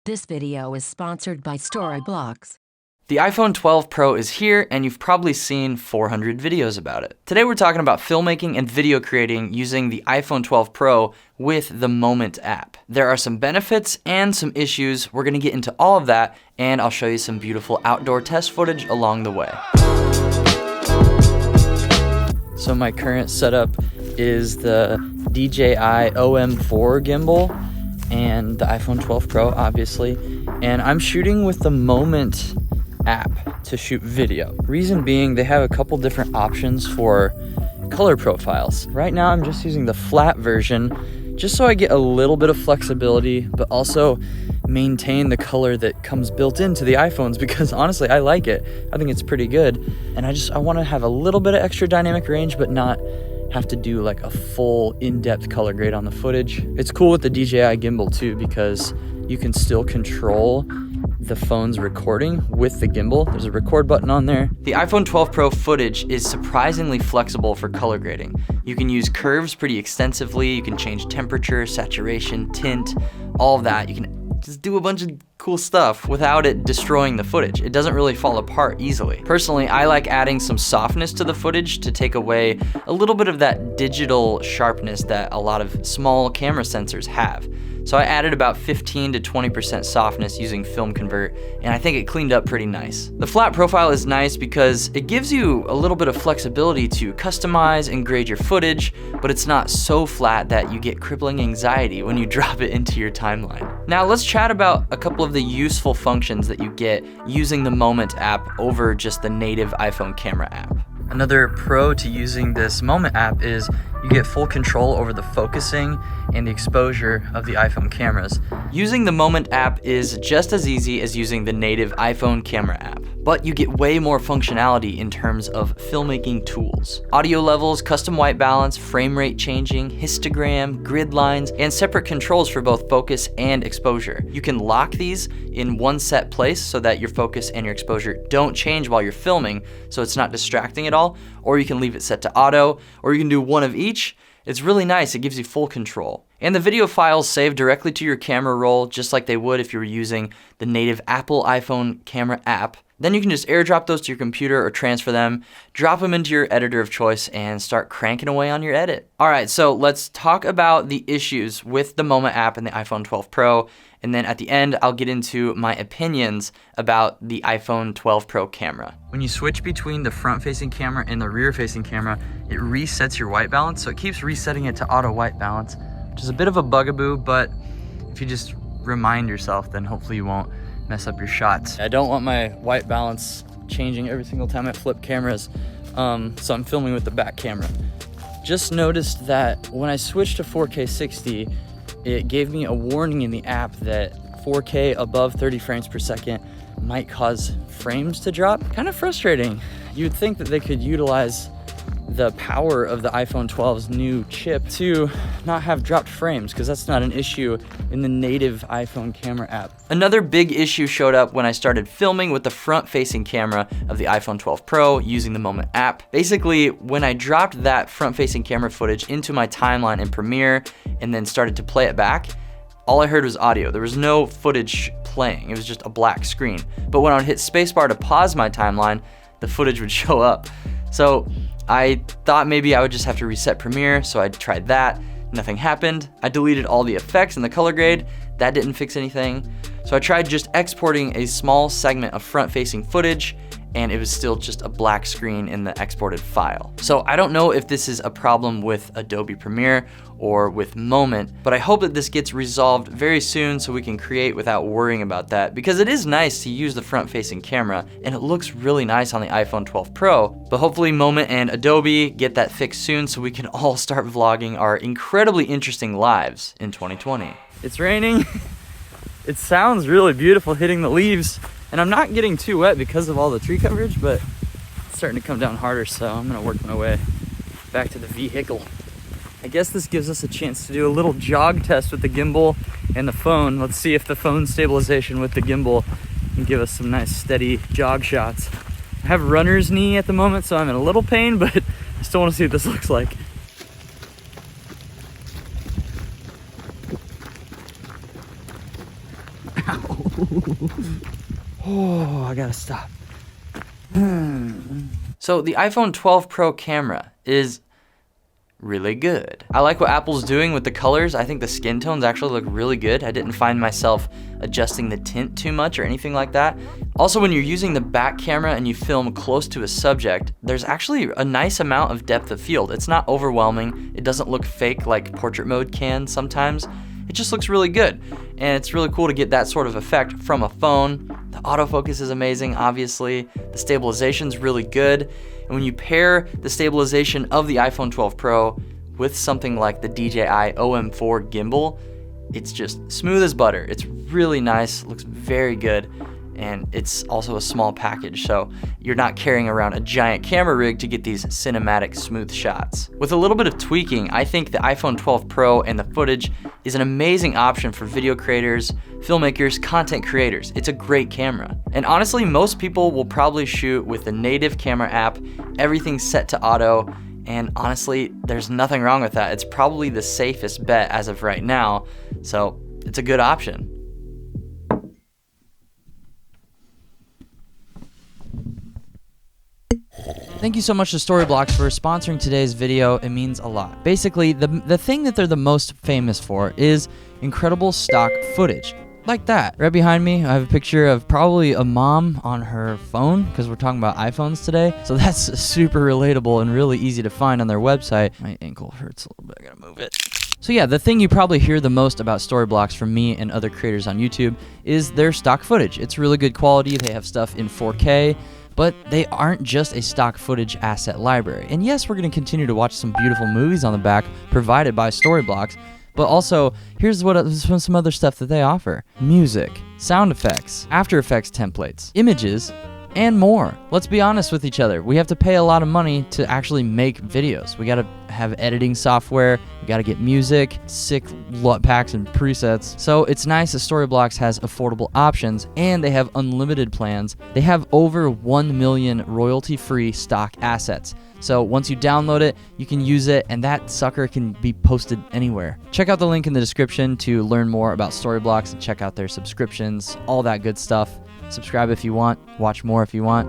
This video is sponsored by Storyblocks. The iPhone 12 Pro is here, and you've probably seen 400 videos about it. Today we're talking about filmmaking and video creating using the iPhone 12 Pro with the Moment app. There are some benefits and some issues. We're gonna get into all of that, and I'll show you some beautiful outdoor test footage along the way. So my current setup is the DJI OM4 gimbal and the iPhone 12 Pro, obviously. And I'm shooting with the Moment app to shoot video. Reason being, they have a couple different options for color profiles. Right now, I'm just using the flat version, just so I get a little bit of flexibility, but also maintain the color that comes built into the iPhones, because honestly, I like it. I think it's pretty good. And I want to have a little bit of extra dynamic range, but not have to do like a full in-depth color grade on the footage. It's cool with the DJI gimbal too, because you can still control the phone's recording with the gimbal. There's a record button on there. The iPhone 12 Pro footage is surprisingly flexible for color grading. You can use curves pretty extensively. You can change temperature, saturation, tint, all of that. You can just do a bunch of cool stuff without it destroying the footage. It doesn't really fall apart easily. Personally, I like adding some softness to the footage to take away a little bit of that digital sharpness that a lot of small camera sensors have. So I added about 15 to 20% softness using Film Convert, and I think it cleaned up pretty nice. The flat profile is nice because it gives you a little bit of flexibility to customize and grade your footage, but it's not so flat that you get crippling anxiety when you drop it into your timeline. Now let's chat about a couple of the useful functions that you get using the Moment app over just the native iPhone camera app. Another pro to using this Moment app is you get full control over the focusing and the exposure of the iPhone cameras. Using the Moment app is just as easy as using the native iPhone camera app, but you get way more functionality in terms of filmmaking tools. Audio levels, custom white balance, frame rate changing, histogram, grid lines, and separate controls for both focus and exposure. You can lock these in one set place so that your focus and your exposure don't change while you're filming, so it's not distracting at all, or you can leave it set to auto, or you can do one of each. It's really nice, it gives you full control. And the video files save directly to your camera roll, just like they would if you were using the native Apple iPhone camera app. Then you can just airdrop those to your computer or transfer them, drop them into your editor of choice, and start cranking away on your edit. All right, so let's talk about the issues with the Moment app and the iPhone 12 Pro, and then at the end, I'll get into my opinions about the iPhone 12 Pro camera. When you switch between the front-facing camera and the rear-facing camera, it resets your white balance, so it keeps resetting it to auto white balance, which is a bit of a bugaboo, but if you just remind yourself, then hopefully you won't mess up your shots. I don't want my white balance changing every single time I flip cameras, so I'm filming with the back camera. Just noticed that when I switched to 4K 60, it gave me a warning in the app that 4K above 30 frames per second might cause frames to drop. Kind of frustrating. You'd think that they could utilize the power of the iPhone 12's new chip to not have dropped frames, because that's not an issue in the native iPhone camera app. Another big issue showed up when I started filming with the front-facing camera of the iPhone 12 Pro using the Moment app. Basically, when I dropped that front-facing camera footage into my timeline in Premiere and then started to play it back, all I heard was audio. There was no footage playing. It was just a black screen. But when I would hit spacebar to pause my timeline, the footage would show up. So I thought maybe I would just have to reset Premiere, so I tried that. Nothing happened. I deleted all the effects and the color grade. That didn't fix anything. So I tried just exporting a small segment of front-facing footage, and it was still just a black screen in the exported file. So I don't know if this is a problem with Adobe Premiere or with Moment, but I hope that this gets resolved very soon so we can create without worrying about that, because it is nice to use the front-facing camera and it looks really nice on the iPhone 12 Pro, but hopefully Moment and Adobe get that fixed soon so we can all start vlogging our incredibly interesting lives in 2020. It's raining. It sounds really beautiful hitting the leaves, and I'm not getting too wet because of all the tree coverage, but it's starting to come down harder, so I'm gonna work my way back to the vehicle. I guess this gives us a chance to do a little jog test with the gimbal and the phone. Let's see if the phone stabilization with the gimbal can give us some nice steady jog shots. I have runner's knee at the moment, so I'm in a little pain, but I still wanna see what this looks like. Ow. Oh, I gotta stop. So the iPhone 12 Pro camera is really good. I like what Apple's doing with the colors. I think the skin tones actually look really good. I didn't find myself adjusting the tint too much or anything like that. Also, when you're using the back camera and you film close to a subject, there's actually a nice amount of depth of field. It's not overwhelming. It doesn't look fake like portrait mode can sometimes. It just looks really good. And it's really cool to get that sort of effect from a phone. The autofocus is amazing, obviously. The stabilization's really good. And when you pair the stabilization of the iPhone 12 Pro with something like the DJI OM4 gimbal, it's just smooth as butter. It's really nice, looks very good, and it's also a small package, so you're not carrying around a giant camera rig to get these cinematic smooth shots. With a little bit of tweaking, I think the iPhone 12 Pro and the footage is an amazing option for video creators, filmmakers, content creators. It's a great camera. And honestly, most people will probably shoot with the native camera app, everything's set to auto, and honestly, there's nothing wrong with that. It's probably the safest bet as of right now, so it's a good option. Thank you so much to Storyblocks for sponsoring today's video. It means a lot. Basically, the thing that they're the most famous for is incredible stock footage. Like that. Right behind me, I have a picture of probably a mom on her phone, because we're talking about iPhones today. So that's super relatable and really easy to find on their website. My ankle hurts a little bit. I gotta move it. So yeah, the thing you probably hear the most about Storyblocks from me and other creators on YouTube is their stock footage. It's really good quality. They have stuff in 4K. But they aren't just a stock footage asset library. And yes, we're going to continue to watch some beautiful movies on the back provided by Storyblocks, but also here's some other stuff that they offer. Music, sound effects, After Effects templates, images, and more. Let's be honest with each other. We have to pay a lot of money to actually make videos. We gotta have editing software, we gotta get music, sick packs and presets. So it's nice that Storyblocks has affordable options and they have unlimited plans. They have over 1 million royalty-free stock assets. So once you download it, you can use it, and that sucker can be posted anywhere. Check out the link in the description to learn more about Storyblocks and check out their subscriptions, all that good stuff. Subscribe if you want, watch more if you want.